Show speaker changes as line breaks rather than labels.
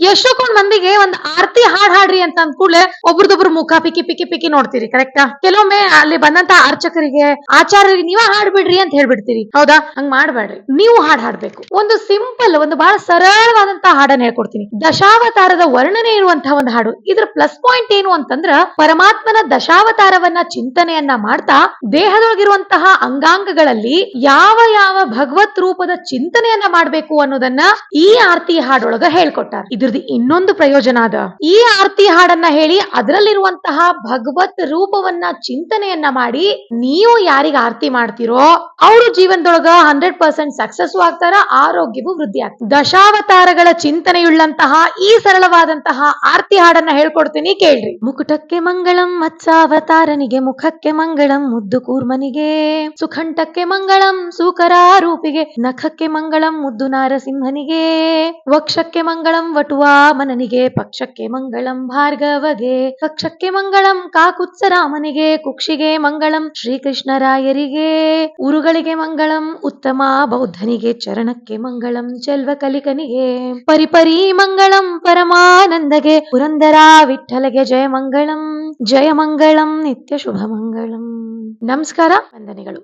ಎಷ್ಟೊಂದ್ ಮಂದಿಗೆ ಒಂದ್ ಆರತಿ ಹಾಡ್ ಹಾಡ್ರಿ ಅಂತ ಅಂದ ಕೂಡಲೇ ಒಬ್ರದೊಬ್ರು ಮುಖ ಪಿಕ್ಕಿ ಪಿಕ್ಕಿ ಪಿಕ್ಕಿ ನೋಡ್ತೀರಿ. ಕರೆಕ್ಟಾ? ಕೆಲವೊಮ್ಮೆ ಅಲ್ಲಿ ಬಂದಂತ ಅರ್ಚಕರಿಗೆ ಆಚಾರ್ಯರಿಗೆ ನೀವ ಹಾಡ್ಬಿಡ್ರಿ ಅಂತ ಹೇಳ್ಬಿಡ್ತೀರಿ. ಹೌದಾ? ಹಂಗ್ ಮಾಡ್ಬೇಡ್ರಿ. ನೀವು ಹಾಡ್ ಹಾಡ್ಬೇಕು. ಒಂದು ಸಿಂಪಲ್, ಒಂದು ಬಹಳ ಸರಳವಾದಂತಹ ಹಾಡನ್ನ ಹೇಳ್ಕೊಡ್ತೀನಿ. ದಶಾವತಾರದ ವರ್ಣನೆ ಇರುವಂತಹ ಒಂದು ಹಾಡು. ಇದ್ರ ಪ್ಲಸ್ ಪಾಯಿಂಟ್ ಏನು ಅಂತಂದ್ರ, ಪರಮಾತ್ಮನ ದಶಾವತಾರವನ್ನ ಚಿಂತನೆಯನ್ನ ಮಾಡ್ತಾ ದೇಹದೊಳಗಿರುವಂತಹ ಅಂಗಾಂಗಗಳಲ್ಲಿ ಯಾವ ಯಾವ ಭಗವತ್ ರೂಪದ ಚಿಂತನೆಯನ್ನ ಮಾಡ್ಬೇಕು ಅನ್ನೋದನ್ನ ಈ ಆರತಿ ಹಾಡೊಳಗ ಹೇಳ್ಕೊಟ್ಟಾರ. ಇದ್ರದ್ದು ಇನ್ನೊಂದು ಪ್ರಯೋಜನ ಅದ. ಈ ಆರತಿ ಹಾಡನ್ನ ಹೇಳಿ ಅದರಲ್ಲಿರುವಂತಹ ಭಗವತ್ ರೂಪವನ್ನ ಚಿಂತನೆಯನ್ನ ಮಾಡಿ ನೀವು ಯಾರಿಗ ಆರತಿ ಮಾಡ್ತಿರೋ ಅವರು ಜೀವನದೊಳಗ 100% ಸಕ್ಸಸ್ ಆಗ್ತಾರ, ಆರೋಗ್ಯವೂ ವೃದ್ಧಿ ಆಗ್ತದೆ. ದಶಾವತಾರಗಳ ಚಿಂತನೆಯುಳ್ಳಂತಹ ಈ ಸರಳವಾದಂತಹ ಆರತಿ ಹಾಡನ್ನ ಹೇಳ್ಕೊಡ್ತೀನಿ, ಕೇಳ್ರಿ. ಮುಕುಟಕ್ಕೆ ಮಂಗಳಂ, ಮತ್ಸಾವತಾರನಿಗೆ ಮುಖಕ್ಕೆ ಮಂಗಳಂ, ಮುದ್ದು ಕೂರ್ಮನಿಗೆ ಸುಖಂಠಕ್ಕೆ ಮಂಗಳಂ, ಸೂಕರಾರೂಪಿಗೆ ನಖಕ್ಕೆ ಮಂಗಳಂ, ಮುದ್ದು ನಾರಸಿಂಹನಿಗೆ ವಕ್ಷಕ್ಕೆ ಮಂಗಳಂ, ವಟುವಾಮನನಿಗೆ ಪಕ್ಷಕ್ಕೆ ಮಂಗಳಂ, ಭಾರ್ಗವಗೆ ಕಕ್ಷಕ್ಕೆ ಮಂಗಳಂ, ಕಾಕುತ್ಸರಾಮನಿಗೆ ಕುಕ್ಷಿಗೆ ಮಂಗಳಂ, ಶ್ರೀಕೃಷ್ಣರಾಯರಿಗೆ ಉರುಗಳಿಗೆ ಮಂಗಳಂ, ಉತ್ತಮ ಬೌದ್ಧನಿಗೆ ಚರಣಕ್ಕೆ ಮಂಗಳಂ, ಚೆಲ್ವ ಕಲಿಕನಿಗೆ ಪರಿಪರಿ ಮಂಗಳಂ, ಪರಮಾನಂದಗೆ ಪುರಂದರ ವಿಠ್ಠಲಗೆ ಜಯ ಮಂಗಳಂ, ಜಯ ಮಂಗಳಂ, ನಿತ್ಯ ಶುಭ ಮಂಗಳಂ. ನಮಸ್ಕಾರ, ವಂದನೆಗಳು.